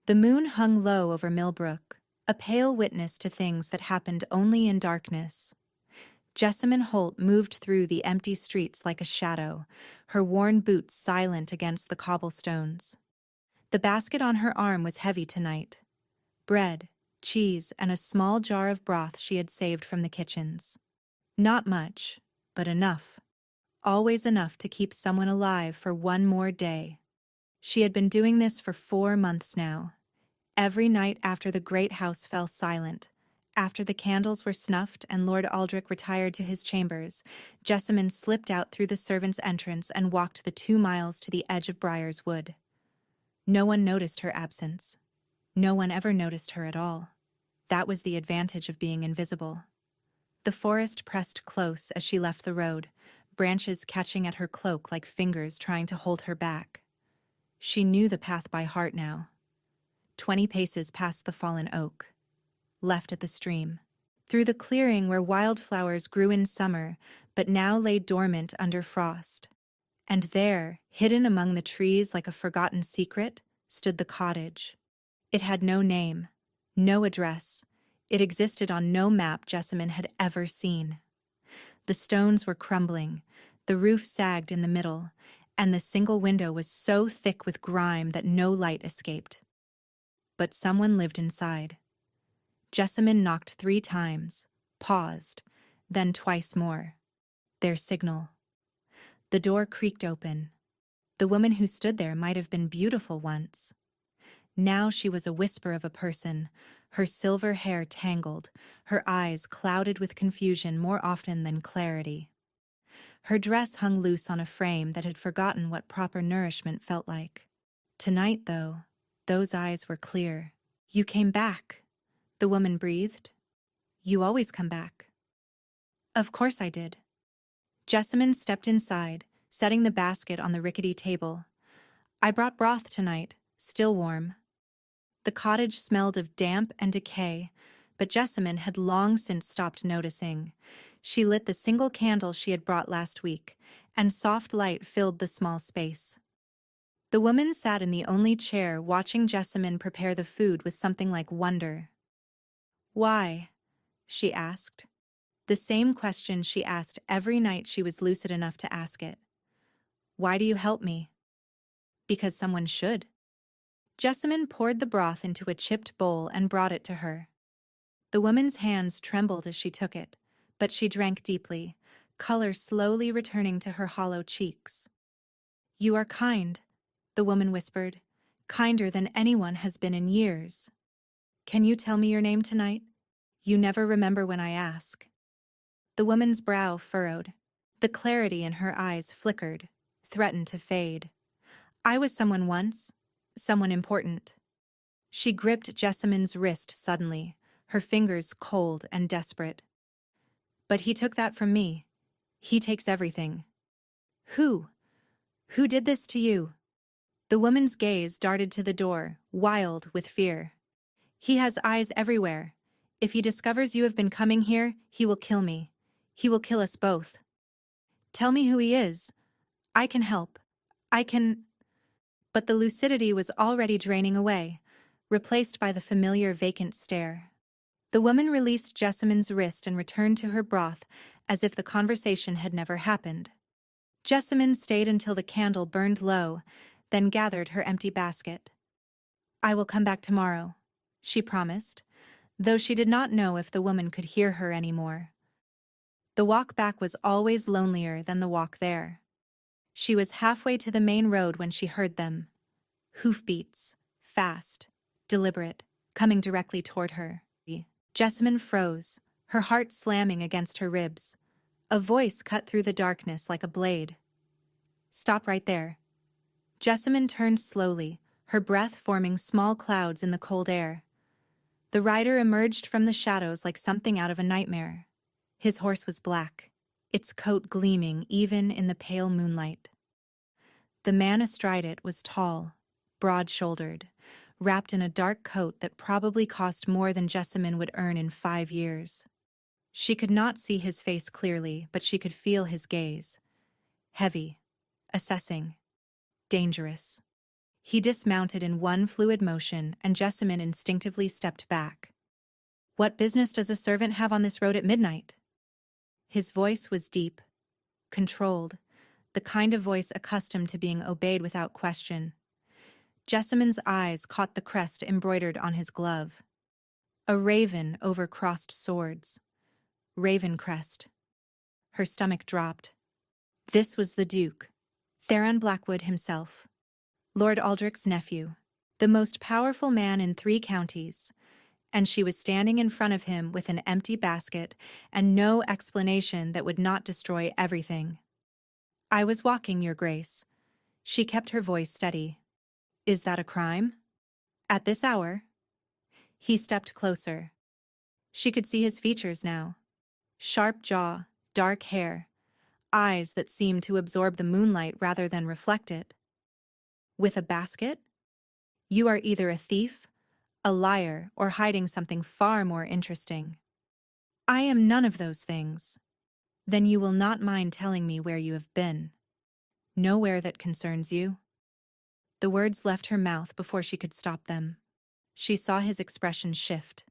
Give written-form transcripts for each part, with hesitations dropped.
The moon hung low over Millbrook, a pale witness to things that happened only in darkness. Jessamine Holt moved through the empty streets like a shadow, her worn boots silent against the cobblestones. The basket on her arm was heavy tonight. Bread, cheese, and a small jar of broth she had saved from the kitchens. Not much, but enough. Always enough to keep someone alive for one more day. She had been doing this for 4 months now. Every night after the great house fell silent, after the candles were snuffed and Lord Aldrich retired to his chambers, Jessamine slipped out through the servants' entrance and walked the 2 miles to the edge of Briar's Wood. No one noticed her absence. No one ever noticed her at all. That was the advantage of being invisible. The forest pressed close as she left the road, branches catching at her cloak like fingers trying to hold her back. She knew the path by heart now. 20 paces past the fallen oak. Left at the stream. Through the clearing where wildflowers grew in summer, but now lay dormant under frost. And there, hidden among the trees like a forgotten secret, stood the cottage. It had no name, no address. It existed on no map Jessamine had ever seen. The stones were crumbling, the roof sagged in the middle, and the single window was so thick with grime that no light escaped. But someone lived inside. Jessamine knocked 3 times, paused, then twice more. Their signal. The door creaked open. The woman who stood there might have been beautiful once. Now she was a whisper of a person, her silver hair tangled, her eyes clouded with confusion more often than clarity. Her dress hung loose on a frame that had forgotten what proper nourishment felt like. Tonight, though, those eyes were clear. "You came back," the woman breathed. "You always come back." "Of course I did." Jessamine stepped inside, setting the basket on the rickety table. "I brought broth tonight, still warm." The cottage smelled of damp and decay, but Jessamine had long since stopped noticing. She lit the single candle she had brought last week, and soft light filled the small space. The woman sat in the only chair, watching Jessamine prepare the food with something like wonder. "Why?" she asked. The same question she asked every night she was lucid enough to ask it. "Why do you help me?" "Because someone should." Jessamine poured the broth into a chipped bowl and brought it to her. The woman's hands trembled as she took it, but she drank deeply, color slowly returning to her hollow cheeks. "You are kind," the woman whispered, "kinder than anyone has been in years. Can you tell me your name tonight? You never remember when I ask." The woman's brow furrowed. The clarity in her eyes flickered, threatened to fade. "I was someone once. Someone important." She gripped Jessamine's wrist suddenly, her fingers cold and desperate. "But he took that from me. He takes everything." "Who? Who did this to you?" The woman's gaze darted to the door, wild with fear. "He has eyes everywhere. If he discovers you have been coming here, he will kill me. He will kill us both." "Tell me who he is. I can help. I can—" But the lucidity was already draining away, replaced by the familiar vacant stare. The woman released Jessamine's wrist and returned to her broth as if the conversation had never happened. Jessamine stayed until the candle burned low, then gathered her empty basket. "I will come back tomorrow," she promised, though she did not know if the woman could hear her anymore. The walk back was always lonelier than the walk there. She was halfway to the main road when she heard them. Hoofbeats, fast, deliberate, coming directly toward her. Jessamine froze, her heart slamming against her ribs. A voice cut through the darkness like a blade. "Stop right there." Jessamine turned slowly, her breath forming small clouds in the cold air. The rider emerged from the shadows like something out of a nightmare. His horse was black, its coat gleaming even in the pale moonlight. The man astride it was tall, broad-shouldered, wrapped in a dark coat that probably cost more than Jessamine would earn in 5 years. She could not see his face clearly, but she could feel his gaze. Heavy, assessing, dangerous. He dismounted in one fluid motion, and Jessamine instinctively stepped back. "What business does a servant have on this road at midnight?" His voice was deep, controlled, the kind of voice accustomed to being obeyed without question. Jessamine's eyes caught the crest embroidered on his glove. A raven over crossed swords. Raven crest. Her stomach dropped. This was the Duke, Theron Blackwood himself, Lord Aldrich's nephew, the most powerful man in 3 counties, and she was standing in front of him with an empty basket and no explanation that would not destroy everything. "I was walking, Your Grace." She kept her voice steady. "Is that a crime? At this hour?" He stepped closer. She could see his features now. Sharp jaw, dark hair, eyes that seemed to absorb the moonlight rather than reflect it. "With a basket? You are either a thief, a liar, or hiding something far more interesting." "I am none of those things." "Then you will not mind telling me where you have been." "Nowhere that concerns you." The words left her mouth before she could stop them. She saw his expression shift.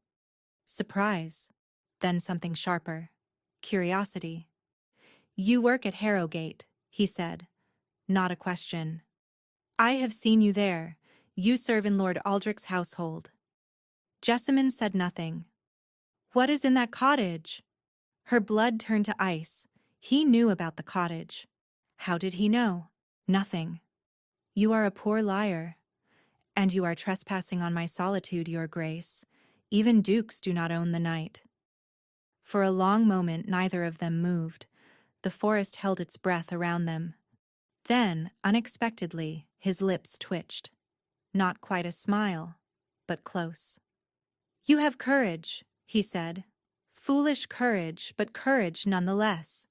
Surprise, then something sharper. Curiosity. "You work at Harrowgate," he said. Not a question. "I have seen you there. You serve in Lord Aldrich's household." Jessamine said nothing. "What is in that cottage?" Her blood turned to ice. He knew about the cottage. How did he know? Nothing. "You are a poor liar. And you are trespassing on my solitude, Your Grace. Even dukes do not own the night." For a long moment neither of them moved. The forest held its breath around them. Then, unexpectedly, his lips twitched. Not quite a smile, but close. "You have courage," he said. "Foolish courage, but courage nonetheless."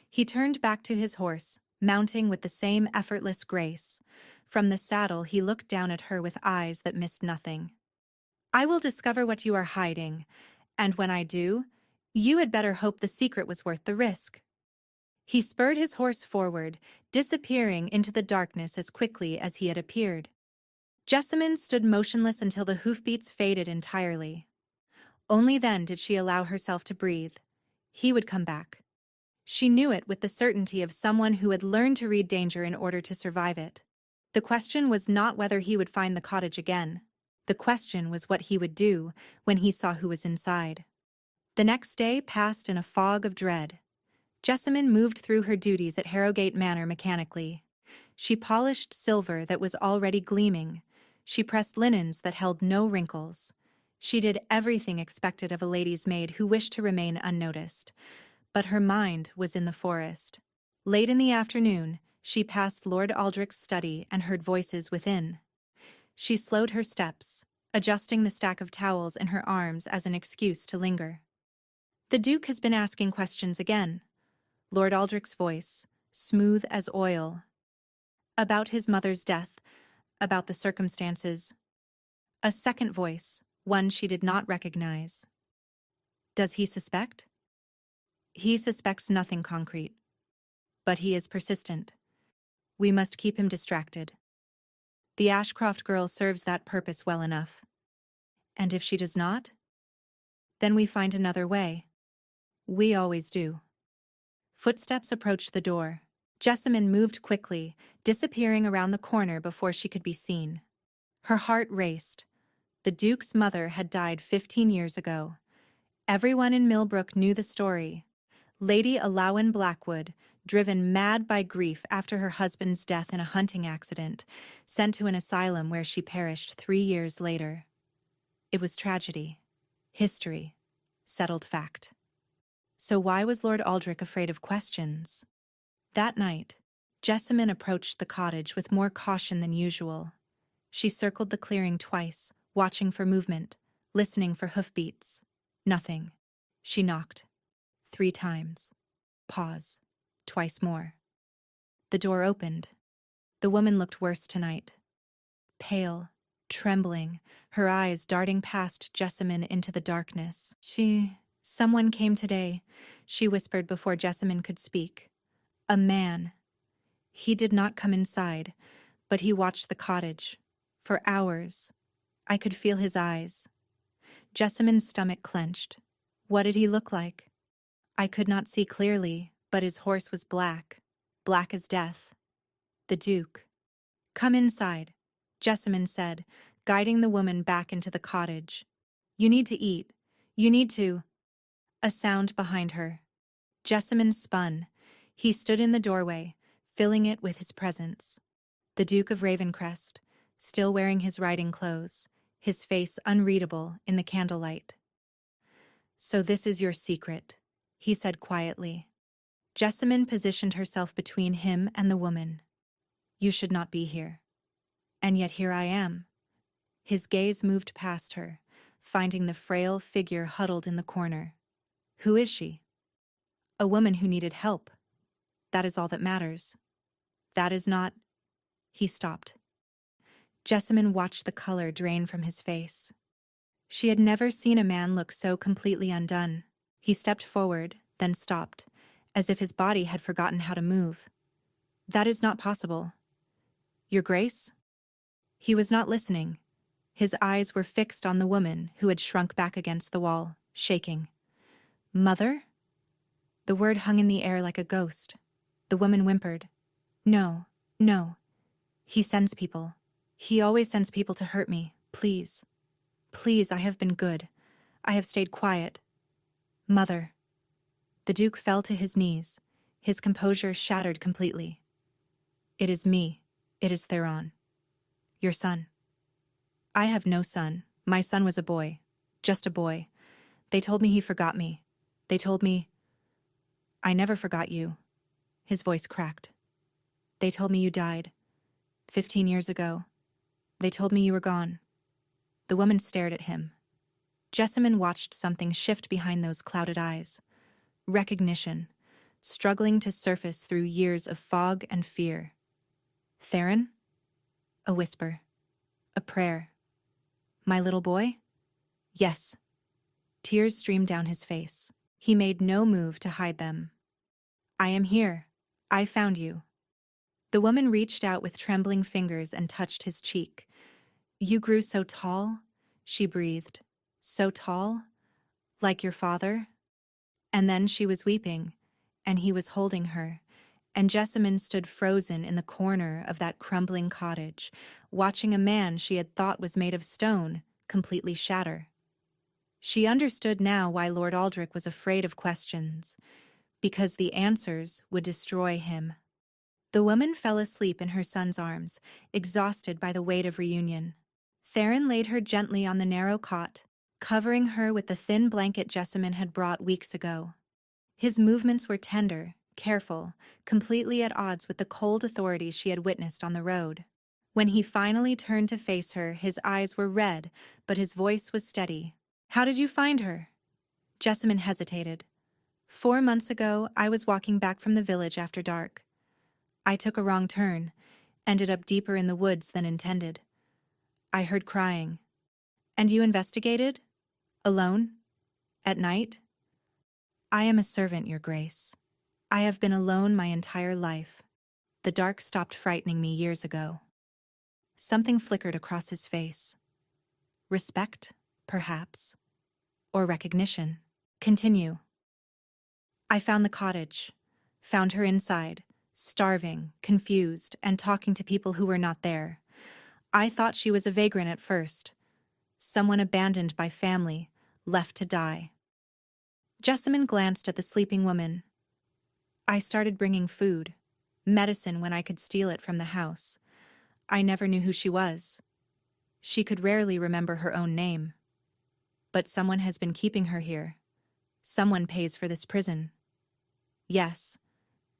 He turned back to his horse, mounting with the same effortless grace. From the saddle he looked down at her with eyes that missed nothing. "I will discover what you are hiding, and when I do, you had better hope the secret was worth the risk." He spurred his horse forward, disappearing into the darkness as quickly as he had appeared. Jessamine stood motionless until the hoofbeats faded entirely. Only then did she allow herself to breathe. He would come back. She knew it with the certainty of someone who had learned to read danger in order to survive it. The question was not whether he would find the cottage again. The question was what he would do when he saw who was inside. The next day passed in a fog of dread. Jessamine moved through her duties at Harrowgate Manor mechanically. She polished silver that was already gleaming. She pressed linens that held no wrinkles. She did everything expected of a lady's maid who wished to remain unnoticed. But her mind was in the forest. Late in the afternoon, she passed Lord Aldrich's study and heard voices within. She slowed her steps, adjusting the stack of towels in her arms as an excuse to linger. "The Duke has been asking questions again." Lord Aldrich's voice, smooth as oil. "About his mother's death, about the circumstances." A second voice, one she did not recognize. "Does he suspect?" "He suspects nothing concrete. But he is persistent. We must keep him distracted. The Ashcroft girl serves that purpose well enough. And if she does not, then we find another way. We always do." Footsteps approached the door. Jessamine moved quickly, disappearing around the corner before she could be seen. Her heart raced. The Duke's mother had died 15 years ago. Everyone in Millbrook knew the story. Lady Alawen Blackwood, driven mad by grief after her husband's death in a hunting accident, sent to an asylum where she perished 3 years later. It was tragedy, history, settled fact. So why was Lord Aldrich afraid of questions? That night, Jessamine approached the cottage with more caution than usual. She circled the clearing twice, watching for movement, listening for hoofbeats. Nothing. She knocked. 3 times. Pause. Twice more. The door opened. The woman looked worse tonight. Pale, trembling, her eyes darting past Jessamine into the darkness. "Someone came today," she whispered before Jessamine could speak. "A man. He did not come inside, But he watched the cottage. For hours. I could feel his eyes. Jessamyn's stomach clenched. What did he look like? I could not see clearly, but his horse was black. Black as death. The Duke. "Come inside," Jessamyn said, guiding the woman back into the cottage. "You need to eat. You need to—" A sound behind her. Jessamyn spun. He stood in the doorway, filling it with his presence. The Duke of Ravencrest, still wearing his riding clothes, his face unreadable in the candlelight. "So this is your secret," he said quietly. Jessamyn positioned herself between him and the woman. "You should not be here. And yet here I am." His gaze moved past her, finding the frail figure huddled in the corner. "Who is she?" "A woman who needed help. That is all that matters. That is not—" He stopped. Jessamyn watched the color drain from his face. She had never seen a man look so completely undone. He stepped forward, then stopped, as if his body had forgotten how to move. "That is not possible." "Your Grace?" He was not listening. His eyes were fixed on the woman who had shrunk back against the wall, shaking. "Mother?" The word hung in the air like a ghost. The woman whimpered. "No, no. He sends people. He always sends people to hurt me. Please. Please, I have been good. I have stayed quiet. Mother." The Duke fell to his knees, his composure shattered completely. "It is me. It is Theron. Your son." "I have no son. My son was a boy. Just a boy. They told me he forgot me. They told me—" "I never forgot you." His voice cracked. "They told me you died. 15 years ago. They told me you were gone." The woman stared at him. Jessamyn watched something shift behind those clouded eyes. Recognition, struggling to surface through years of fog and fear. "Theron?" A whisper. A prayer. "My little boy?" "Yes." Tears streamed down his face. He made no move to hide them. "I am here. I found you." The woman reached out with trembling fingers and touched his cheek. "You grew so tall," she breathed. "So tall? Like your father?" And then she was weeping, and he was holding her, and Jessamyn stood frozen in the corner of that crumbling cottage, watching a man she had thought was made of stone completely shatter. She understood now why Lord Aldrich was afraid of questions, because the answers would destroy him. The woman fell asleep in her son's arms, exhausted by the weight of reunion. Theron laid her gently on the narrow cot, covering her with the thin blanket Jessamyn had brought weeks ago. His movements were tender, careful, completely at odds with the cold authority she had witnessed on the road. When he finally turned to face her, his eyes were red, but his voice was steady. "How did you find her?" Jessamyn hesitated. 4 months ago, I was walking back from the village after dark. I took a wrong turn, ended up deeper in the woods than intended. I heard crying. And you investigated? Alone? At night? I am a servant, Your Grace. I have been alone my entire life. The dark stopped frightening me years ago. Something flickered across his face. Respect, perhaps. Or recognition. Continue. I found the cottage. Found her inside, starving, confused, and talking to people who were not there. I thought she was a vagrant at first. Someone abandoned by family, left to die. Jessamyn glanced at the sleeping woman. I started bringing food, medicine when I could steal it from the house. I never knew who she was. She could rarely remember her own name. But someone has been keeping her here. Someone pays for this prison. Yes,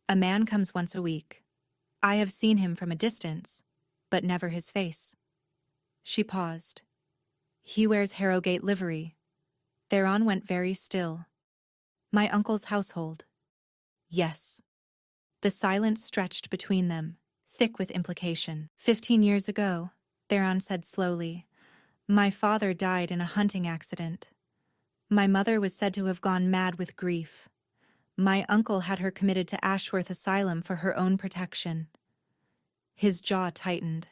a man comes once a week. I have seen him from a distance, but never his face. She paused. He wears Harrowgate livery. Theron went very still. My uncle's household. Yes. The silence stretched between them, thick with implication. 15 years ago, Theron said slowly, my father died in a hunting accident. My mother was said to have gone mad with grief. My uncle had her committed to Ashworth Asylum for her own protection. His jaw tightened.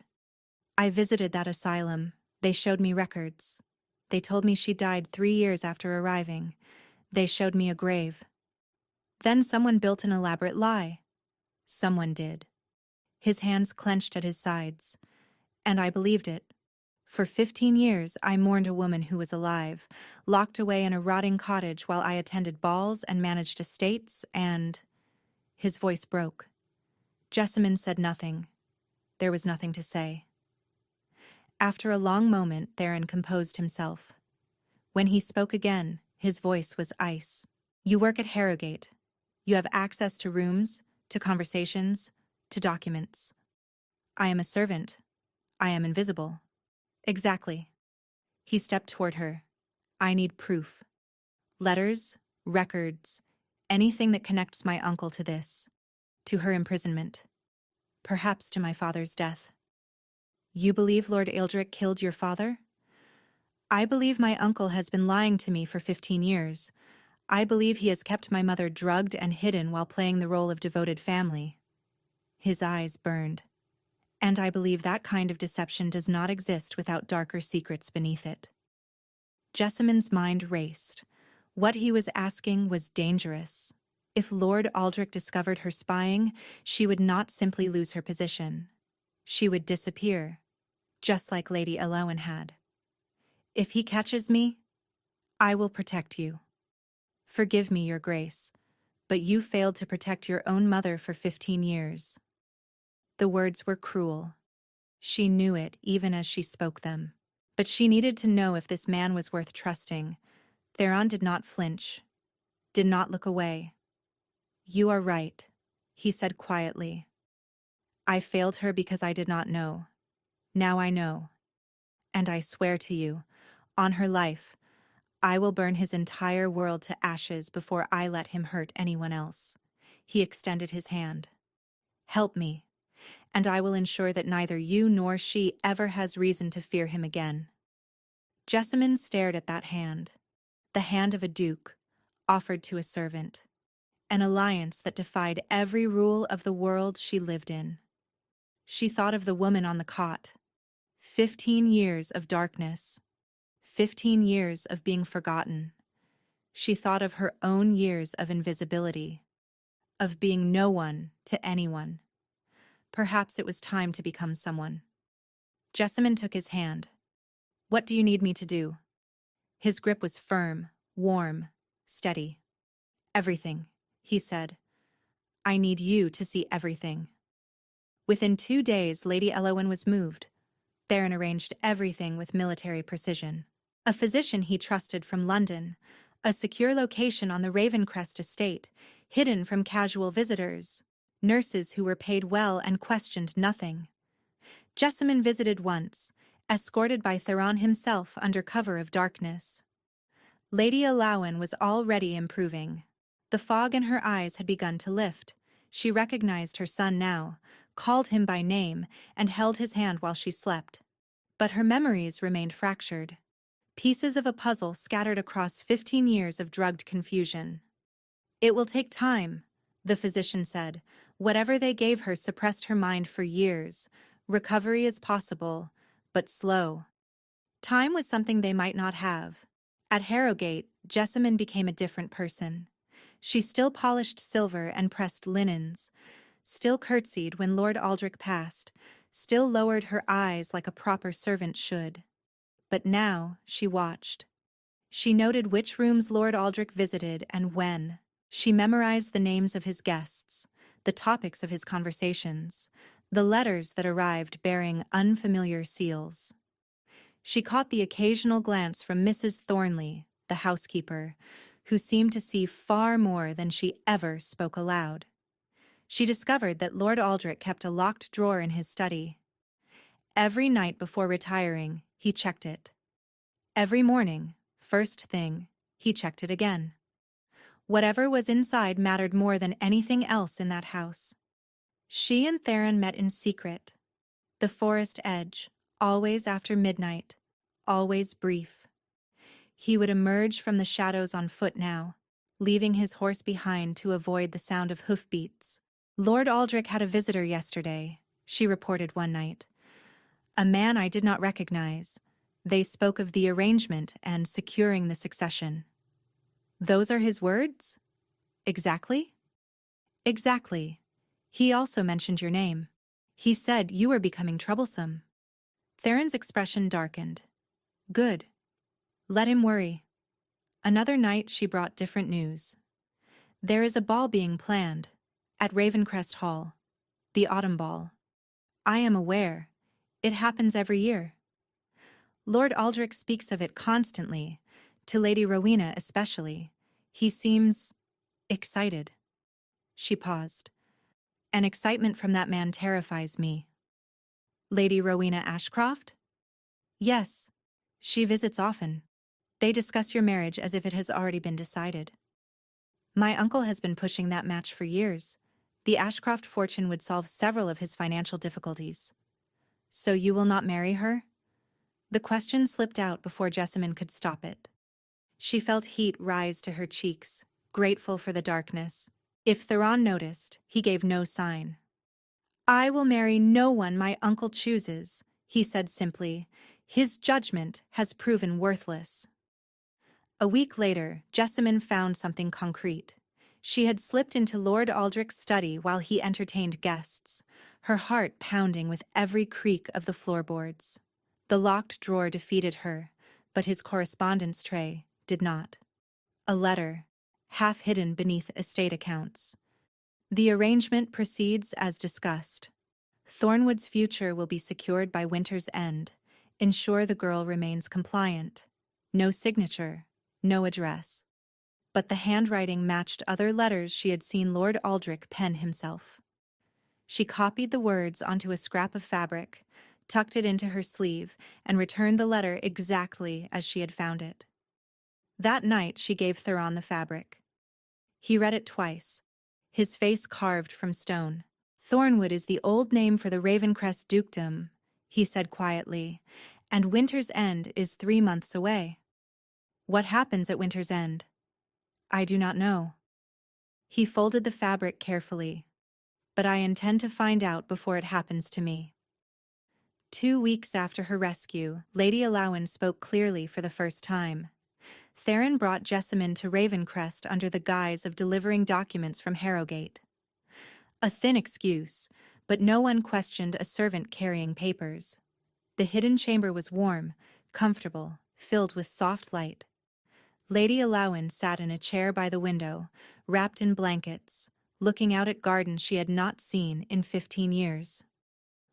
I visited that asylum. They showed me records. They told me she died 3 years after arriving. They showed me a grave. Then someone built an elaborate lie. Someone did. His hands clenched at his sides. And I believed it. For 15 years, I mourned a woman who was alive, locked away in a rotting cottage while I attended balls and managed estates and... His voice broke. Jessamine said nothing. There was nothing to say. After a long moment, Theron composed himself. When he spoke again, his voice was ice. You work at Harrogate. You have access to rooms, to conversations, to documents. I am a servant. I am invisible. Exactly. He stepped toward her. I need proof. Letters, records, anything that connects my uncle to this, to her imprisonment, perhaps to my father's death. You believe Lord Eldrick killed your father? I believe my uncle has been lying to me for 15 years. I believe he has kept my mother drugged and hidden while playing the role of devoted family. His eyes burned. And I believe that kind of deception does not exist without darker secrets beneath it. Jessamine's mind raced. What he was asking was dangerous. If Lord Aldrich discovered her spying, she would not simply lose her position. She would disappear, just like Lady Elowen had. If he catches me, I will protect you. Forgive me, Your Grace, but you failed to protect your own mother for 15 years. The words were cruel. She knew it even as she spoke them. But she needed to know if this man was worth trusting. Theron did not flinch, did not look away. You are right, he said quietly. I failed her because I did not know. Now I know. And I swear to you, on her life, I will burn his entire world to ashes before I let him hurt anyone else. He extended his hand. Help me, and I will ensure that neither you nor she ever has reason to fear him again. Jessamine stared at that hand, the hand of a duke, offered to a servant, an alliance that defied every rule of the world she lived in. She thought of the woman on the cot. 15 years of darkness. 15 years of being forgotten. She thought of her own years of invisibility, of being no one to anyone. Perhaps it was time to become someone. Jessamine took his hand. What do you need me to do? His grip was firm, warm, steady. Everything, he said. I need you to see everything. Within 2 days, Lady Elowen was moved. Theron arranged everything with military precision. A physician he trusted from London, a secure location on the Ravencrest estate, hidden from casual visitors, nurses who were paid well and questioned nothing. Jessamine visited once, escorted by Theron himself under cover of darkness. Lady Elowen was already improving. The fog in her eyes had begun to lift. She recognized her son now, called him by name, and held his hand while she slept. But her memories remained fractured. Pieces of a puzzle scattered across 15 years of drugged confusion. It will take time, the physician said. Whatever they gave her suppressed her mind for years. Recovery is possible, but slow. Time was something they might not have. At Harrogate, Jessamine became a different person. She still polished silver and pressed linens, still curtsied when Lord Aldrich passed, still lowered her eyes like a proper servant should. But now she watched. She noted which rooms Lord Aldrich visited and when. She memorized the names of his guests, the topics of his conversations, the letters that arrived bearing unfamiliar seals. She caught the occasional glance from Mrs. Thornley, the housekeeper, who seemed to see far more than she ever spoke aloud. She discovered that Lord Aldrich kept a locked drawer in his study. Every night before retiring, he checked it. Every morning, first thing, he checked it again. Whatever was inside mattered more than anything else in that house. She and Theron met in secret. The forest edge, always after midnight, always brief. He would emerge from the shadows on foot now, leaving his horse behind to avoid the sound of hoofbeats. Lord Aldrich had a visitor yesterday, she reported one night. "A man I did not recognize. They spoke of the arrangement and securing the succession." "Those are his words?" "Exactly?" "Exactly. He also mentioned your name. He said you were becoming troublesome." Theron's expression darkened. "Good. Let him worry." Another night she brought different news. "There is a ball being planned. At Ravencrest Hall. The autumn ball. I am aware. It happens every year. Lord Aldrich speaks of it constantly, to Lady Rowena especially. He seems excited." She paused. "An excitement from that man terrifies me." "Lady Rowena Ashcroft?" "Yes. She visits often. They discuss your marriage as if it has already been decided. My uncle has been pushing that match for years. The Ashcroft fortune would solve several of his financial difficulties." "So you will not marry her?" The question slipped out before Jessamine could stop it. She felt heat rise to her cheeks, grateful for the darkness. If Theron noticed, he gave no sign. "I will marry no one my uncle chooses," he said simply. "His judgment has proven worthless." A week later, Jessamine found something concrete. She had slipped into Lord Aldrich's study while he entertained guests, her heart pounding with every creak of the floorboards. The locked drawer defeated her, but his correspondence tray did not. A letter, half hidden beneath estate accounts. "The arrangement proceeds as discussed. Thornwood's future will be secured by winter's end. Ensure the girl remains compliant. No signature, no address." But the handwriting matched other letters she had seen Lord Aldrich pen himself. She copied the words onto a scrap of fabric, tucked it into her sleeve, and returned the letter exactly as she had found it. That night she gave Theron the fabric. He read it twice, his face carved from stone. "Thornwood is the old name for the Ravencrest dukedom," he said quietly, "and Winter's End is 3 months away." "What happens at Winter's End?" "I do not know." He folded the fabric carefully. "But I intend to find out before it happens to me." 2 weeks after her rescue, Lady Allowen spoke clearly for the first time. Theron brought Jessamine to Ravencrest under the guise of delivering documents from Harrowgate. A thin excuse, but no one questioned a servant carrying papers. The hidden chamber was warm, comfortable, filled with soft light. Lady Allowen sat in a chair by the window, wrapped in blankets, looking out at gardens she had not seen in 15 years.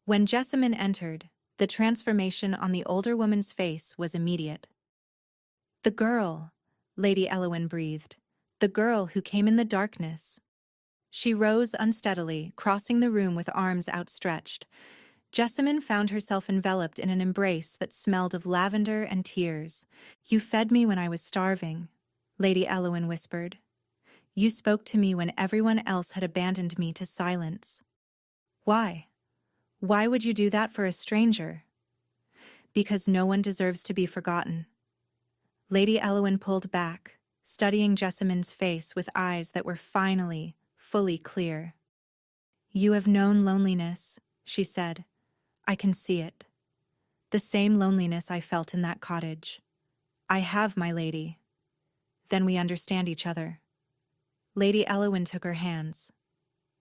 When Jessamine entered, the transformation on the older woman's face was immediate. "The girl," Lady Allowen breathed, "the girl who came in the darkness." She rose unsteadily, crossing the room with arms outstretched. Jessamine found herself enveloped in an embrace that smelled of lavender and tears. "You fed me when I was starving," Lady Allowen whispered. "You spoke to me when everyone else had abandoned me to silence. Why? Why would you do that for a stranger?" "Because no one deserves to be forgotten." Lady Allowen pulled back, studying Jessamine's face with eyes that were finally, fully clear. "You have known loneliness," she said. "I can see it. The same loneliness I felt in that cottage. I have, my lady. Then we understand each other." Lady Allowen took her hands.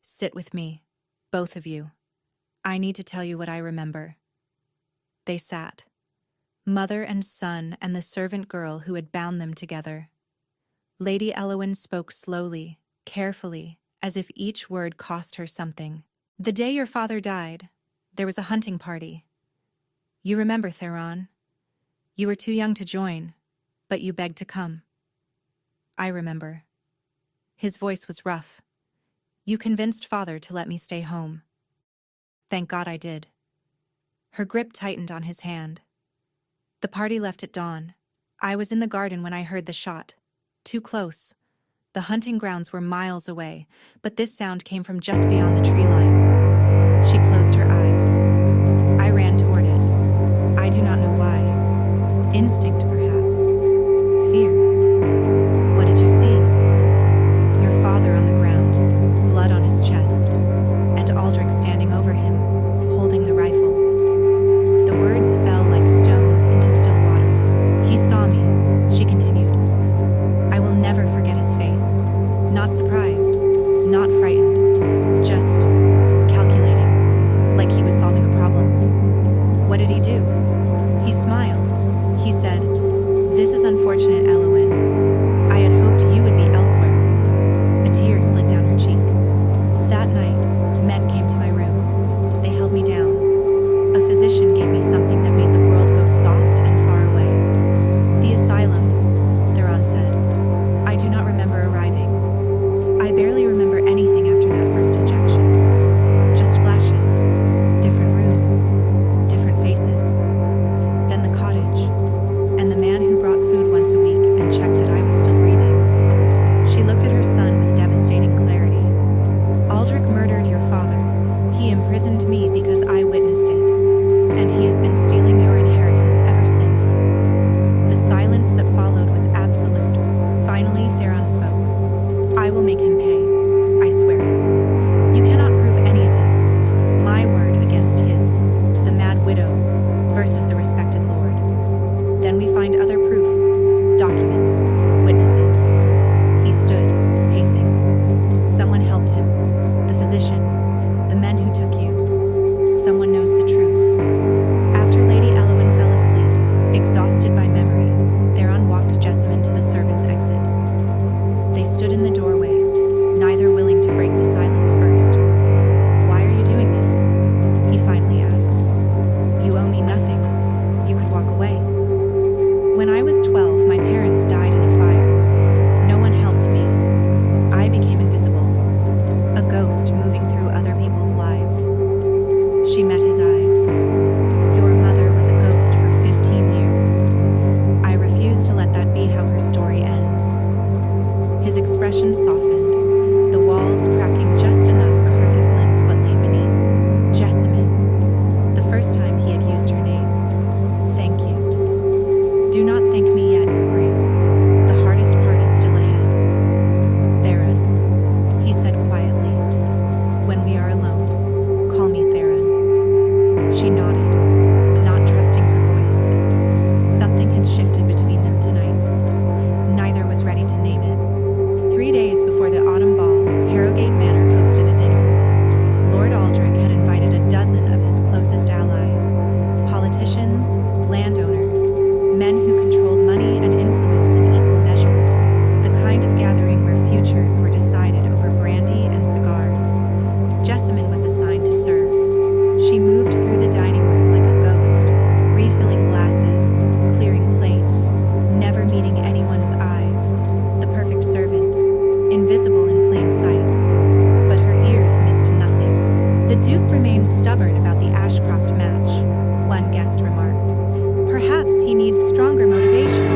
"Sit with me, both of you. I need to tell you what I remember." They sat, mother and son and the servant girl who had bound them together. Lady Allowen spoke slowly, carefully, as if each word cost her something. "The day your father died, there was a hunting party. You remember, Theron. You were too young to join, but you begged to come." "I remember." His voice was rough. "You convinced father to let me stay home." "Thank God I did." Her grip tightened on his hand. "The party left at dawn. I was in the garden when I heard the shot. Too close. The hunting grounds were miles away, but this sound came from just beyond the tree line." She closed her eyes. "I ran toward it. I do not know why. Instinct, perhaps. Fear." "What did you see?" "Your father on the ground, blood on his chest, and Aldrich standing over him, absolute. Finally, Theron spoke. I will make him pay. I swear it. You cannot prove any of this. My word against his, the mad widow, versus the respected lord. Then we find other proof, documents, witnesses. He stood, pacing. Someone helped him. The physician, the men who took you. Someone knows the truth. After Lady Elowen fell asleep, exhausted by memory, Theron walked Jessamine to the servants' exit. They stood in the doorway, neither willing to break the silence first. Why are you doing this? He finally asked. You owe me nothing. You could walk away. When I was 12, my parents died in a fire. No one helped me. I became invisible. A ghost moving through other people's lives. She met his eyes. Your mother was a ghost for 15 years. I refuse to let that be how her story ends. His expression softened, the walls cracking just enough for her to glimpse what lay beneath. Jessamine. The first time he had used her name. Thank you. Do not thank me yet, Your Grace. The hardest part is still ahead. Theron, he said quietly. When we are alone, call me Theron. She nodded, not trusting her voice. Something had shifted between them tonight. Neither was ready to name it. 3 days before the autumn ball, Harrowgate Manor hosted a dinner. Lord Aldrich had invited a dozen of his closest allies, politicians, landowners, men who controlled money and influence in equal measure, the kind of gathering where futures were decided over brandy and cigars. Jessamine was assigned to serve. She moved through the dining room like a ghost, refilling glasses, clearing plates, never meeting anyone's eyes. The perfect servant, invisible in plain sight. But her ears missed nothing. The Duke remained stubborn about the Ashcroft match, one guest remarked. Perhaps he needs stronger motivation.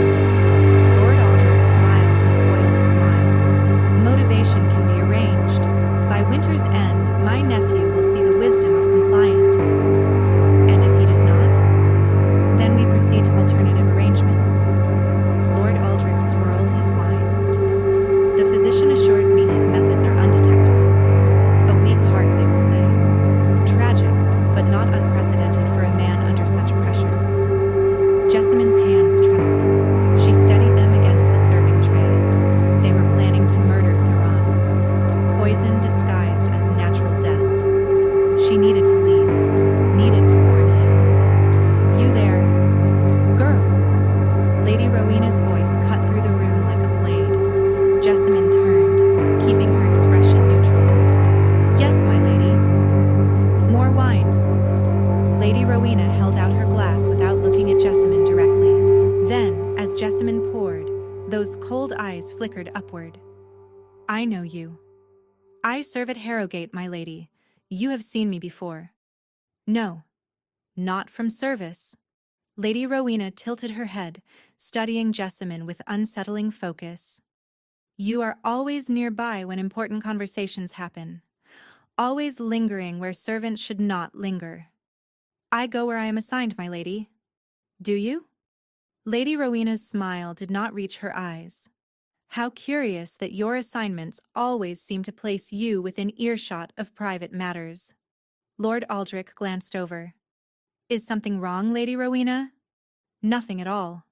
Lord Aldrich smiled his oiled smile. Motivation can be arranged. By winter's end, my nephew will see the wisdom of compliance. And if he does not, then we proceed to alternative arrangements. Lord Aldrich swirled his wine. The physician assures me his methods are undetectable. A weak heart, they will say. Tragic, but not unprecedented for a man under such pressure. Jessamine's hands trembled. She steadied them against the serving tray. They were planning to murder Theron. Poison disguised as natural death. She needed to leave, needed to warn him. You there, girl? Lady Rowena's voice cut through the room like a blade. Jessamine turned, keeping her expression neutral. Yes, my lady. More wine. Lady Rowena held out her glass without looking at Jessamine directly. Then, as Jessamine poured, those cold eyes flickered upward. I know you. I serve at Harrowgate, my lady. You have seen me before. No, not from service. Lady Rowena tilted her head, studying Jessamine with unsettling focus. You are always nearby when important conversations happen. Always lingering where servants should not linger. I go where I am assigned, my lady. Do you? Lady Rowena's smile did not reach her eyes. How curious that your assignments always seem to place you within earshot of private matters. Lord Aldrich glanced over. Is something wrong, Lady Rowena? Nothing at all.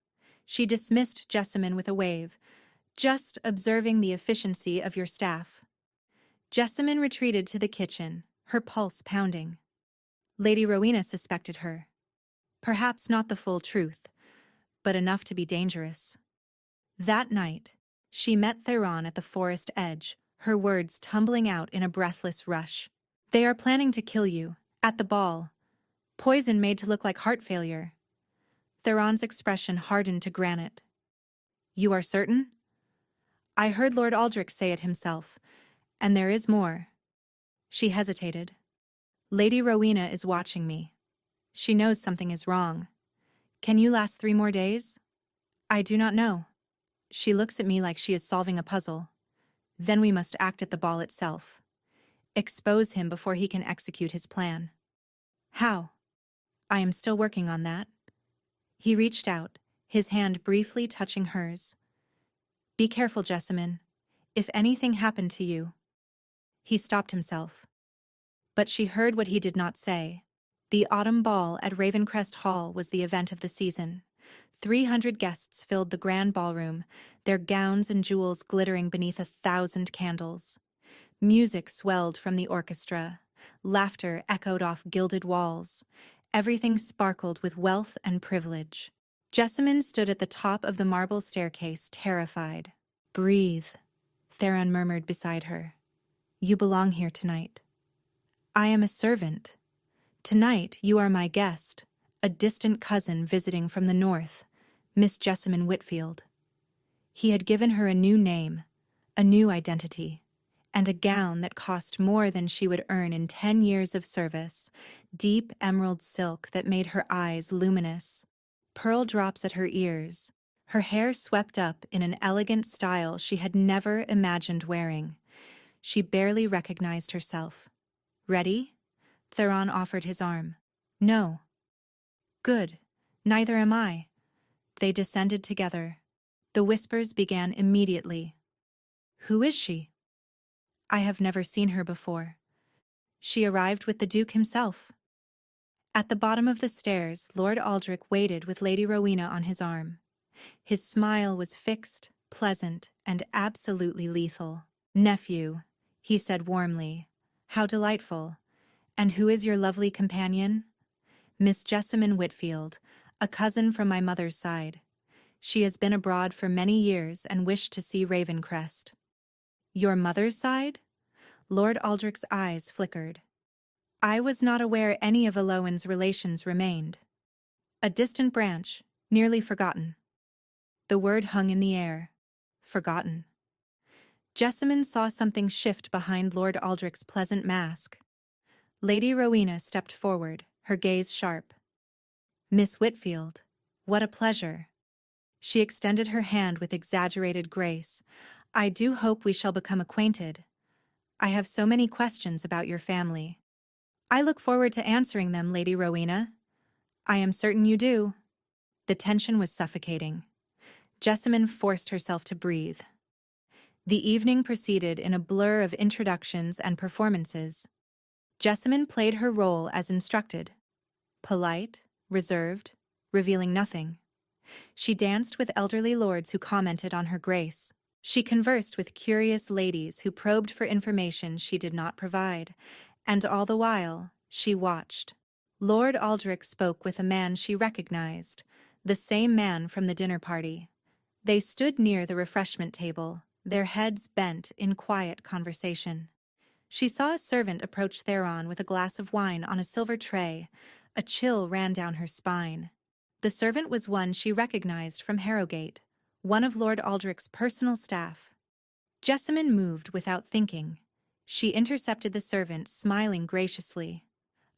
She dismissed Jessamine with a wave, just observing the efficiency of your staff. Jessamine retreated to the kitchen, her pulse pounding. Lady Rowena suspected her. Perhaps not the full truth, but enough to be dangerous. That night, she met Theron at the forest edge, her words tumbling out in a breathless rush. They are planning to kill you, at the ball. Poison made to look like heart failure. Theron's expression hardened to granite. You are certain? I heard Lord Aldrich say it himself, and there is more. She hesitated. Lady Rowena is watching me. She knows something is wrong. Can you last 3 more days? I do not know. She looks at me like she is solving a puzzle. Then we must act at the ball itself. Expose him before he can execute his plan. How? I am still working on that. He reached out, his hand briefly touching hers. Be careful, Jessamine. If anything happened to you. He stopped himself. But she heard what he did not say. The autumn ball at Ravencrest Hall was the event of the season. 300 guests filled the grand ballroom, their gowns and jewels glittering beneath 1,000 candles. Music swelled from the orchestra. Laughter echoed off gilded walls. Everything sparkled with wealth and privilege. Jessamine stood at the top of the marble staircase, terrified. "Breathe," Theron murmured beside her. "You belong here tonight." "I am a servant. Tonight you are my guest, a distant cousin visiting from the north, Miss Jessamine Whitfield." He had given her a new name, a new identity, and a gown that cost more than she would earn in 10 years of service, deep emerald silk that made her eyes luminous, pearl drops at her ears, her hair swept up in an elegant style she had never imagined wearing. She barely recognized herself. "Ready?" Theron offered his arm. "No." "Good. Neither am I." They descended together. The whispers began immediately. "Who is she?" "I have never seen her before." She arrived with the Duke himself. At the bottom of the stairs, Lord Aldrich waited with Lady Rowena on his arm. His smile was fixed, pleasant, and absolutely lethal. "Nephew," he said warmly, "how delightful. And who is your lovely companion?" "Miss Jessamine Whitfield, a cousin from my mother's side. She has been abroad for many years and wished to see Ravencrest." "Your mother's side?" Lord Aldrich's eyes flickered. "I was not aware any of Eloan's relations remained. A distant branch, nearly forgotten." The word hung in the air. Forgotten. Jessamine saw something shift behind Lord Aldrich's pleasant mask. Lady Rowena stepped forward, her gaze sharp. "Miss Whitfield, what a pleasure." She extended her hand with exaggerated grace. "I do hope we shall become acquainted. I have so many questions about your family." "I look forward to answering them, Lady Rowena." "I am certain you do." The tension was suffocating. Jessamine forced herself to breathe. The evening proceeded in a blur of introductions and performances. Jessamine played her role as instructed. Polite, reserved, revealing nothing. She danced with elderly lords who commented on her grace. She conversed with curious ladies who probed for information she did not provide, and all the while, she watched. Lord Aldrich spoke with a man she recognized, the same man from the dinner party. They stood near the refreshment table, their heads bent in quiet conversation. She saw a servant approach Theron with a glass of wine on a silver tray. A chill ran down her spine. The servant was one she recognized from Harrowgate, one of Lord Aldrich's personal staff. Jessamine moved without thinking. She intercepted the servant, smiling graciously.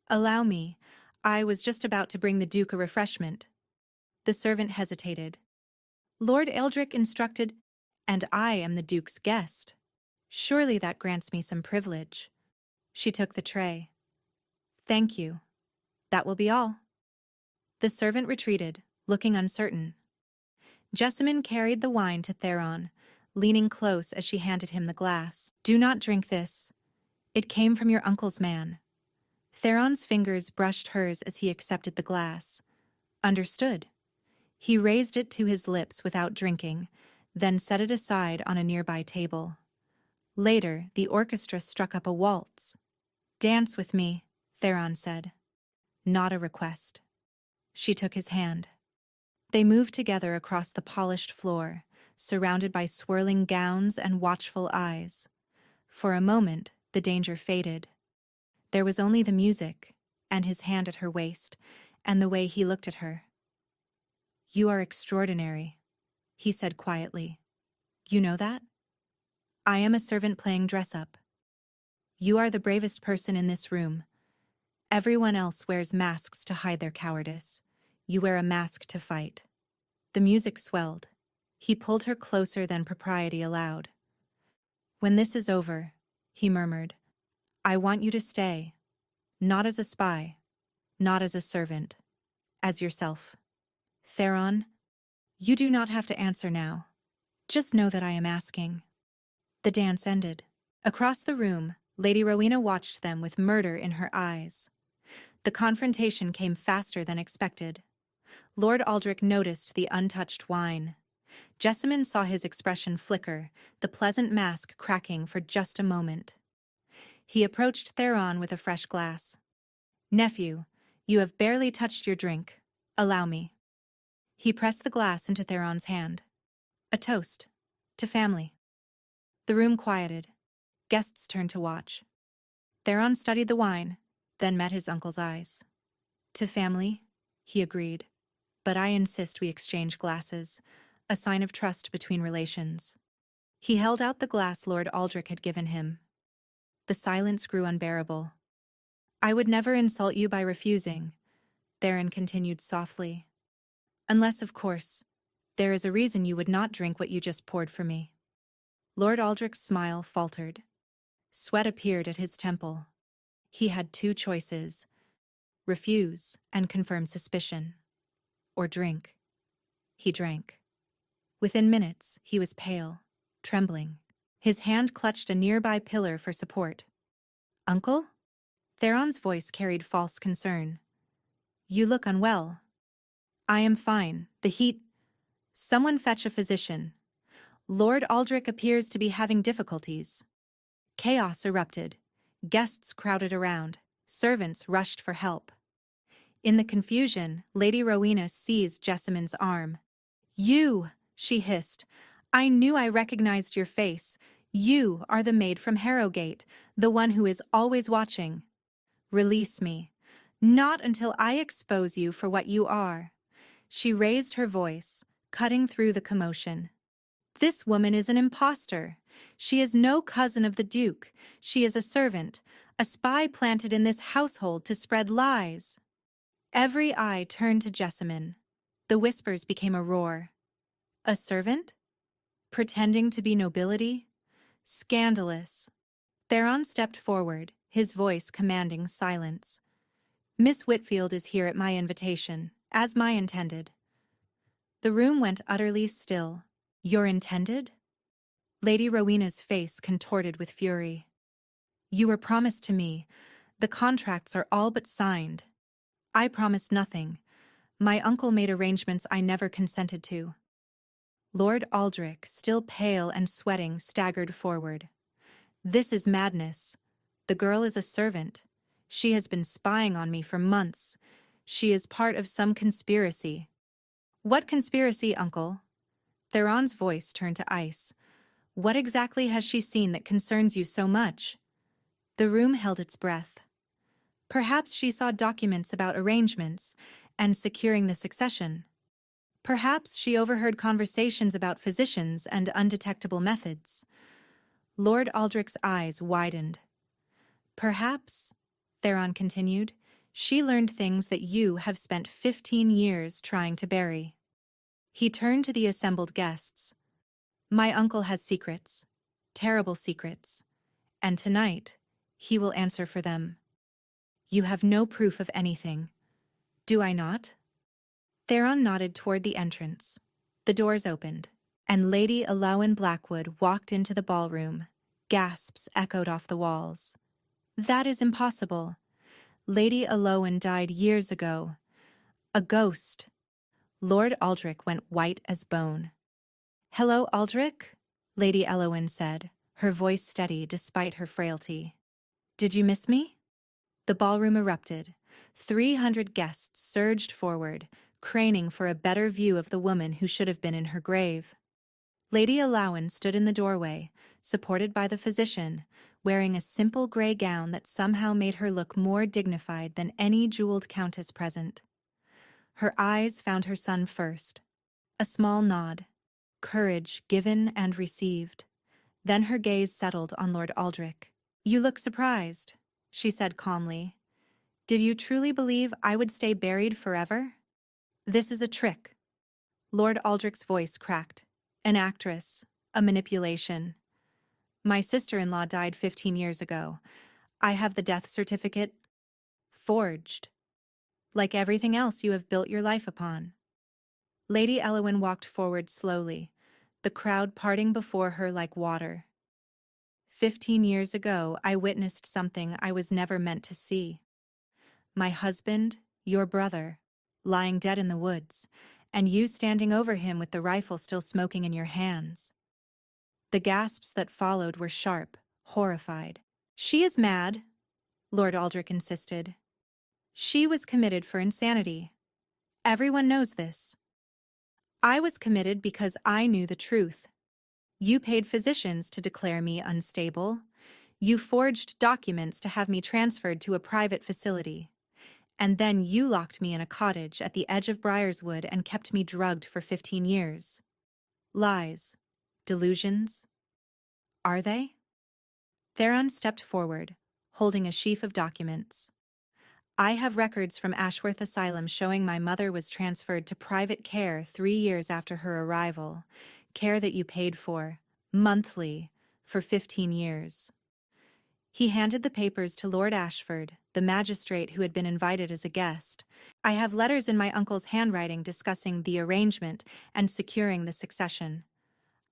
"Allow me. I was just about to bring the Duke a refreshment." The servant hesitated. "Lord Aldrich instructed, and I am the Duke's guest. Surely that grants me some privilege." She took the tray. "Thank you. That will be all." The servant retreated, looking uncertain. Jessamine carried the wine to Theron, leaning close as she handed him the glass. "Do not drink this. It came from your uncle's man." Theron's fingers brushed hers as he accepted the glass. "Understood." He raised it to his lips without drinking, then set it aside on a nearby table. Later, the orchestra struck up a waltz. "Dance with me," Theron said. Not a request. She took his hand. They moved together across the polished floor, surrounded by swirling gowns and watchful eyes. For a moment, the danger faded. There was only the music, and his hand at her waist, and the way he looked at her. "You are extraordinary," he said quietly. "You know that?" "I am a servant playing dress-up. You are the bravest person in this room. Everyone else wears masks to hide their cowardice. You wear a mask to fight." The music swelled. He pulled her closer than propriety allowed. "When this is over," he murmured, "I want you to stay. Not as a spy, not as a servant, as yourself." "Theron, you do not have to answer now. Just know that I am asking." The dance ended. Across the room, Lady Rowena watched them with murder in her eyes. The confrontation came faster than expected. Lord Aldrich noticed the untouched wine. Jessamine saw his expression flicker, the pleasant mask cracking for just a moment. He approached Theron with a fresh glass. "Nephew, you have barely touched your drink. Allow me." He pressed the glass into Theron's hand. A toast. To family. The room quieted. Guests turned to watch. Theron studied the wine, then met his uncle's eyes. "To family," he agreed. "But I insist we exchange glasses, a sign of trust between relations." He held out the glass Lord Aldrich had given him. The silence grew unbearable. "I would never insult you by refusing," Theron continued softly. "Unless, of course, there is a reason you would not drink what you just poured for me." Lord Aldrich's smile faltered. Sweat appeared at his temple. He had two choices: refuse and confirm suspicion, or drink. He drank. Within minutes, he was pale, trembling. His hand clutched a nearby pillar for support. "Uncle?" Theron's voice carried false concern. "You look unwell." "I am fine. The heat—" "Someone fetch a physician. Lord Aldrich appears to be having difficulties." Chaos erupted. Guests crowded around. Servants rushed for help. In the confusion, Lady Rowena seized Jessamine's arm. "You!" she hissed. "I knew I recognized your face. You are the maid from Harrowgate, the one who is always watching. Release me. Not until I expose you for what you are." She raised her voice, cutting through the commotion. "This woman is an impostor. She is no cousin of the Duke. She is a servant, a spy planted in this household to spread lies." Every eye turned to Jessamine. The whispers became a roar. A servant? Pretending to be nobility? Scandalous. Theron stepped forward, his voice commanding silence. "Miss Whitfield is here at my invitation, as my intended." The room went utterly still. "Your intended?" Lady Rowena's face contorted with fury. "You were promised to me. The contracts are all but signed." "I promised nothing. My uncle made arrangements I never consented to." Lord Aldrich, still pale and sweating, staggered forward. "This is madness. The girl is a servant. She has been spying on me for months. She is part of some conspiracy." "What conspiracy, uncle?" Theron's voice turned to ice. "What exactly has she seen that concerns you so much?" The room held its breath. Perhaps she saw documents about arrangements and securing the succession. Perhaps she overheard conversations about physicians and undetectable methods. Lord Aldrich's eyes widened. "Perhaps," Theron continued, "she learned things that you have spent 15 years trying to bury." He turned to the assembled guests. "My uncle has secrets, terrible secrets, and tonight he will answer for them. You have no proof of anything. Do I not?" Theron nodded toward the entrance. The doors opened, and Lady Alowen Blackwood walked into the ballroom. Gasps echoed off the walls. "That is impossible. Lady Alowen died years ago. A ghost." Lord Aldrich went white as bone. "Hello, Aldrich," Lady Alowen said, her voice steady despite her frailty. "Did you miss me?" The ballroom erupted. 300 guests surged forward, craning for a better view of the woman who should have been in her grave. Lady Alowen stood in the doorway, supported by the physician, wearing a simple gray gown that somehow made her look more dignified than any jeweled countess present. Her eyes found her son first. A small nod. Courage given and received. Then her gaze settled on Lord Aldrich. "You look surprised," she said calmly. "Did you truly believe I would stay buried forever?" "This is a trick." Lord Aldrich's voice cracked. "An actress. A manipulation. My sister-in-law died 15 years ago. I have the death certificate forged. Like everything else you have built your life upon." Lady Alowen walked forward slowly, the crowd parting before her like water. 15 years ago, I witnessed something I was never meant to see. My husband, your brother, lying dead in the woods, and you standing over him with the rifle still smoking in your hands. The gasps that followed were sharp, horrified. She is mad, Lord Aldrich insisted. She was committed for insanity. Everyone knows this. I was committed because I knew the truth. You paid physicians to declare me unstable. You forged documents to have me transferred to a private facility. And then you locked me in a cottage at the edge of Briarswood and kept me drugged for 15 years. Lies. Delusions. Are they? Theron stepped forward, holding a sheaf of documents. I have records from Ashworth Asylum showing my mother was transferred to private care 3 years after her arrival, care that you paid for, monthly, for 15 years. He handed the papers to Lord Ashford, the magistrate who had been invited as a guest. I have letters in my uncle's handwriting discussing the arrangement and securing the succession.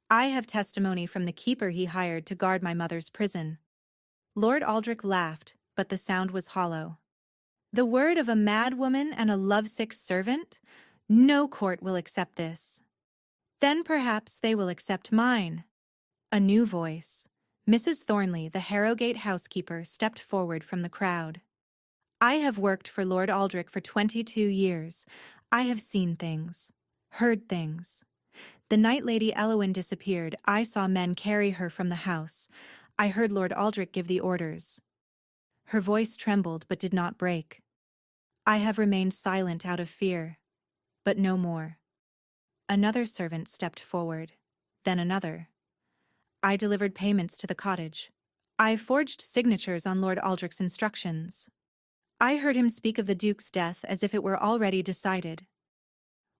I have testimony from the keeper he hired to guard my mother's prison. Lord Aldrich laughed, but the sound was hollow. The word of a mad woman and a lovesick servant? No court will accept this. Then perhaps they will accept mine. A new voice. Mrs. Thornley, the Harrowgate housekeeper, stepped forward from the crowd. I have worked for Lord Aldrich for 22 years. I have seen things, heard things. The night Lady Elowyn disappeared, I saw men carry her from the house. I heard Lord Aldrich give the orders. Her voice trembled but did not break. I have remained silent out of fear, but no more. Another servant stepped forward, then another. I delivered payments to the cottage. I forged signatures on Lord Aldrich's instructions. I heard him speak of the Duke's death as if it were already decided.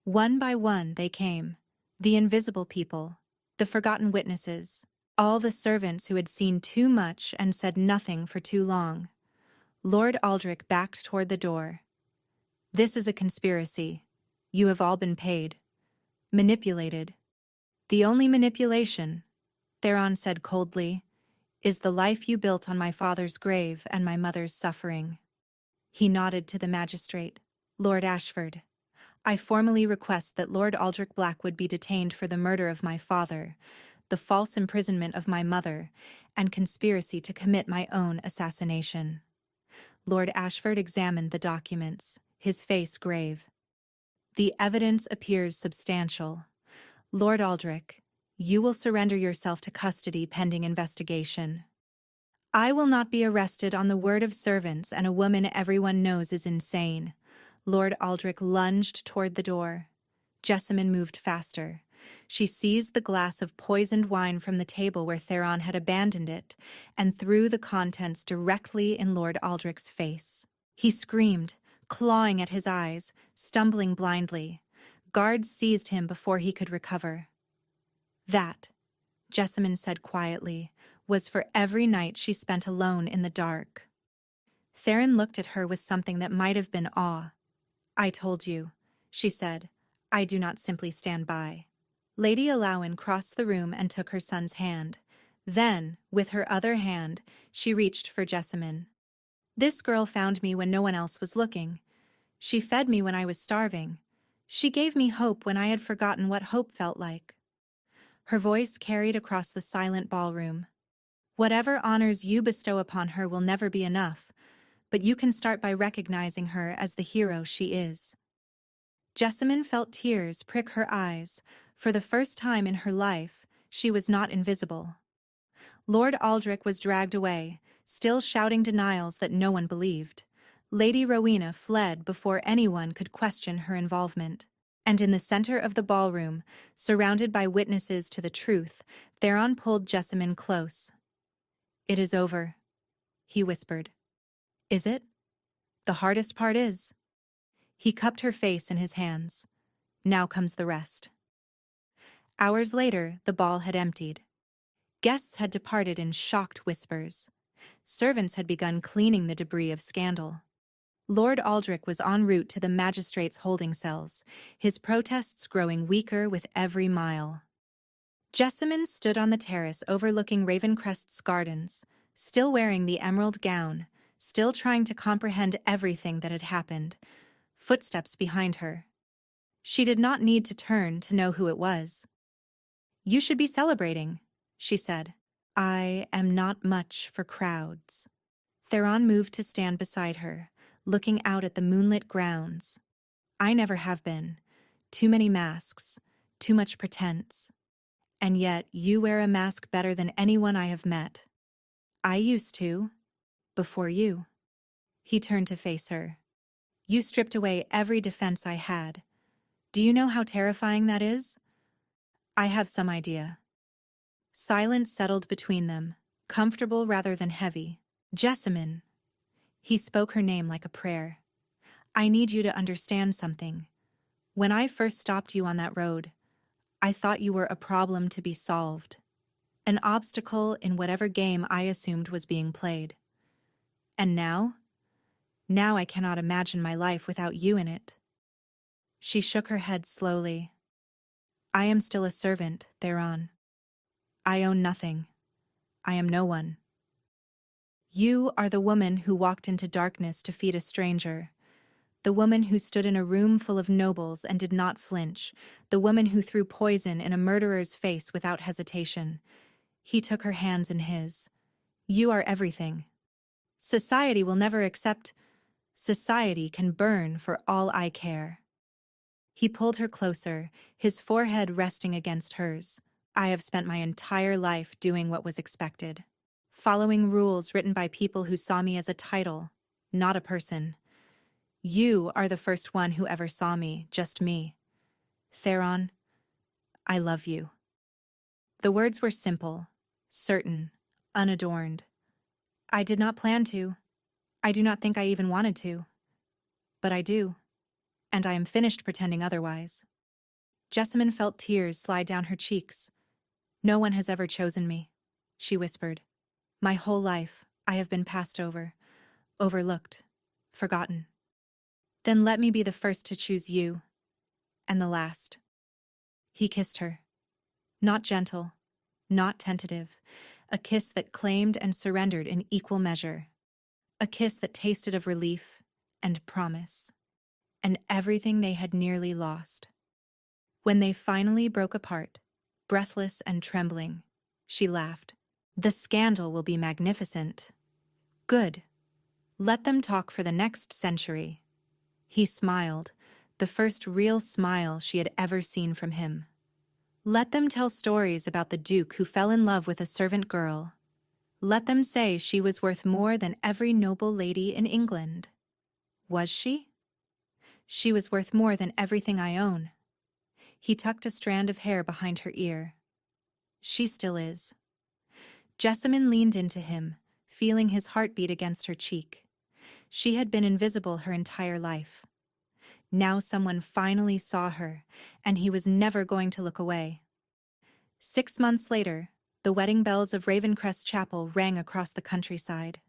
One by one they came, the invisible people, the forgotten witnesses, all the servants who had seen too much and said nothing for too long. Lord Aldrich backed toward the door. This is a conspiracy. You have all been paid. Manipulated. The only manipulation, Theron said coldly, is the life you built on my father's grave and my mother's suffering. He nodded to the magistrate. Lord Ashford, I formally request that Lord Aldrich Blackwood be detained for the murder of my father, the false imprisonment of my mother, and conspiracy to commit my own assassination. Lord Ashford examined the documents, his face grave. The evidence appears substantial. Lord Aldrich, you will surrender yourself to custody pending investigation. I will not be arrested on the word of servants and a woman everyone knows is insane. Lord Aldrich lunged toward the door. Jessamine moved faster. She seized the glass of poisoned wine from the table where Theron had abandoned it and threw the contents directly in Lord Aldrich's face. He screamed, clawing at his eyes, stumbling blindly. Guards seized him before he could recover. That, Jessamine said quietly, was for every night she spent alone in the dark. Theron looked at her with something that might have been awe. I told you, she said. I do not simply stand by. Lady Elowyn crossed the room and took her son's hand. Then, with her other hand, she reached for Jessamine. This girl found me when no one else was looking. She fed me when I was starving. She gave me hope when I had forgotten what hope felt like. Her voice carried across the silent ballroom. Whatever honors you bestow upon her will never be enough, but you can start by recognizing her as the hero she is. Jessamine felt tears prick her eyes. For the first time in her life, she was not invisible. Lord Aldrich was dragged away, still shouting denials that no one believed. Lady Rowena fled before anyone could question her involvement. And in the center of the ballroom, surrounded by witnesses to the truth, Theron pulled Jessamine close. It is over, he whispered. Is it? The hardest part is. He cupped her face in his hands. Now comes the rest. Hours later, the ball had emptied. Guests had departed in shocked whispers. Servants had begun cleaning the debris of scandal. Lord Aldrich was en route to the magistrate's holding cells, his protests growing weaker with every mile. Jessamine stood on the terrace overlooking Ravencrest's gardens, still wearing the emerald gown, still trying to comprehend everything that had happened. Footsteps behind her. She did not need to turn to know who it was. "You should be celebrating," she said. "I am not much for crowds." Theron moved to stand beside her, looking out at the moonlit grounds. "I never have been. Too many masks, too much pretense. And yet you wear a mask better than anyone I have met. I used to, before you." He turned to face her. "You stripped away every defense I had. Do you know how terrifying that is?" "I have some idea." Silence settled between them, comfortable rather than heavy. "Jessamine." He spoke her name like a prayer. "I need you to understand something. When I first stopped you on that road, I thought you were a problem to be solved. An obstacle in whatever game I assumed was being played. And now? Now I cannot imagine my life without you in it." She shook her head slowly. "I am still a servant, Theron. I own nothing. I am no one. You are the woman who walked into darkness to feed a stranger. The woman who stood in a room full of nobles and did not flinch. The woman who threw poison in a murderer's face without hesitation." He took her hands in his. "You are everything. Society will never accept. Society can burn for all I care." He pulled her closer, his forehead resting against hers. "I have spent my entire life doing what was expected. Following rules written by people who saw me as a title, not a person. You are the first one who ever saw me, just me. Theron, I love you." The words were simple, certain, unadorned. "I did not plan to. I do not think I even wanted to. But I do. And I am finished pretending otherwise." Jessamine felt tears slide down her cheeks. "No one has ever chosen me," she whispered. "My whole life, I have been passed over, overlooked, forgotten. Then let me be the first to choose you, and the last." He kissed her. Not gentle, not tentative, a kiss that claimed and surrendered in equal measure. A kiss that tasted of relief and promise, and everything they had nearly lost. When they finally broke apart, breathless and trembling, she laughed. "The scandal will be magnificent." "Good. Let them talk for the next century." He smiled, the first real smile she had ever seen from him. "Let them tell stories about the Duke who fell in love with a servant girl. Let them say she was worth more than every noble lady in England. Was she? She was worth more than everything I own." He tucked a strand of hair behind her ear. "She still is." Jessamine leaned into him, feeling his heartbeat against her cheek. She had been invisible her entire life. Now someone finally saw her, and he was never going to look away. 6 months later, the wedding bells of Ravencrest Chapel rang across the countryside.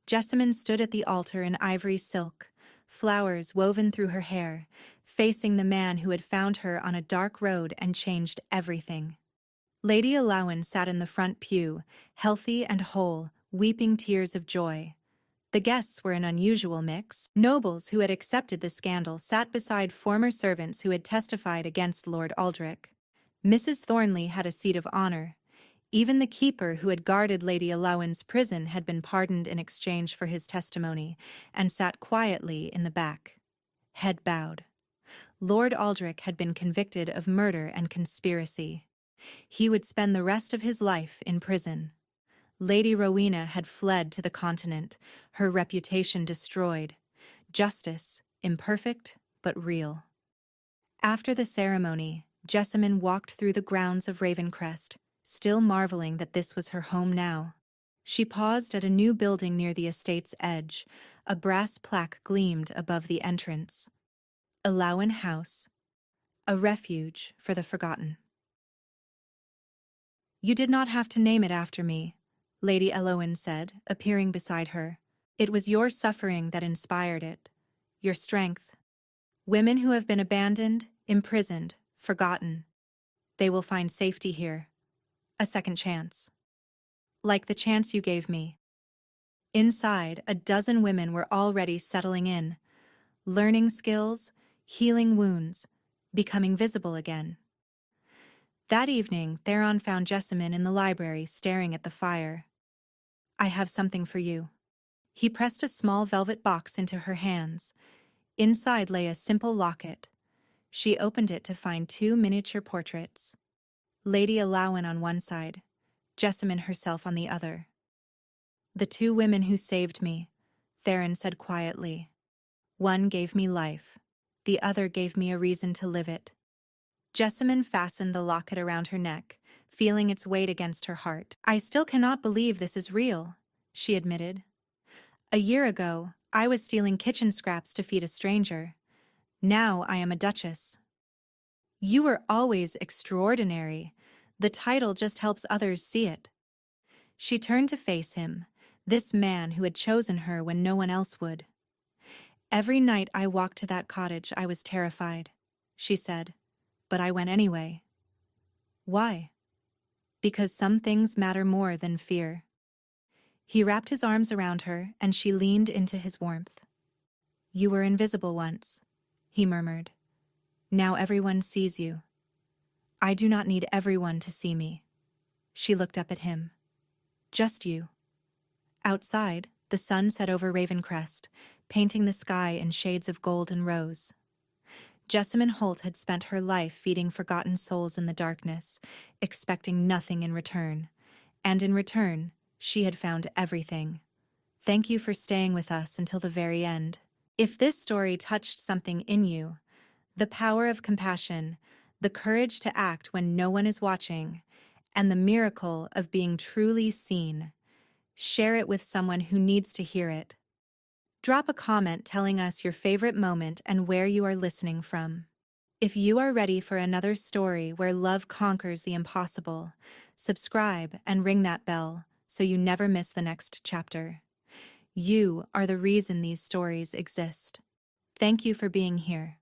Jessamine stood at the altar in ivory silk, flowers woven through her hair, facing the man who had found her on a dark road and changed everything. Lady Allowen sat in the front pew, healthy and whole, weeping tears of joy. The guests were an unusual mix. Nobles who had accepted the scandal sat beside former servants who had testified against Lord Aldrich. Mrs. Thornley had a seat of honor. Even the keeper who had guarded Lady Allowen's prison had been pardoned in exchange for his testimony, and sat quietly in the back, head bowed. Lord Aldrich had been convicted of murder and conspiracy. He would spend the rest of his life in prison. Lady Rowena had fled to the continent, her reputation destroyed. Justice, imperfect but real. After the ceremony, Jessamine walked through the grounds of Ravencrest, still marveling that this was her home now. She paused at a new building near the estate's edge. A brass plaque gleamed above the entrance. Allowen House, a refuge for the forgotten. "You did not have to name it after me," Lady Allowen said, appearing beside her. "It was your suffering that inspired it, your strength. Women who have been abandoned, imprisoned, forgotten. They will find safety here. A second chance. Like the chance you gave me. Inside, a dozen women were already settling in, learning skills, healing wounds, becoming visible again. That evening, Theron found Jessamine in the library staring at the fire. I have something for you. He pressed a small velvet box into her hands. Inside lay a simple locket. She opened it to find two miniature portraits. Lady Alawen on one side, Jessamine herself on the other. The two women who saved me, Theron said quietly. One gave me life. The other gave me a reason to live it. Jessamine fastened the locket around her neck, feeling its weight against her heart. I still cannot believe this is real, she admitted. A year ago, I was stealing kitchen scraps to feed a stranger. Now I am a duchess. You were always extraordinary. The title just helps others see it. She turned to face him, this man who had chosen her when no one else would. Every night I walked to that cottage, I was terrified, she said, but I went anyway. Why? Because some things matter more than fear. He wrapped his arms around her, and she leaned into his warmth. You were invisible once, he murmured. Now everyone sees you. I do not need everyone to see me. She looked up at him. Just you. Outside, the sun set over Ravencrest, painting the sky in shades of gold and rose. Jessamine Holt had spent her life feeding forgotten souls in the darkness, expecting nothing in return. And in return, she had found everything. Thank you for staying with us until the very end. If this story touched something in you, the power of compassion, the courage to act when no one is watching, and the miracle of being truly seen, share it with someone who needs to hear it. Drop a comment telling us your favorite moment and where you are listening from. If you are ready for another story where love conquers the impossible, subscribe and ring that bell so you never miss the next chapter. You are the reason these stories exist. Thank you for being here.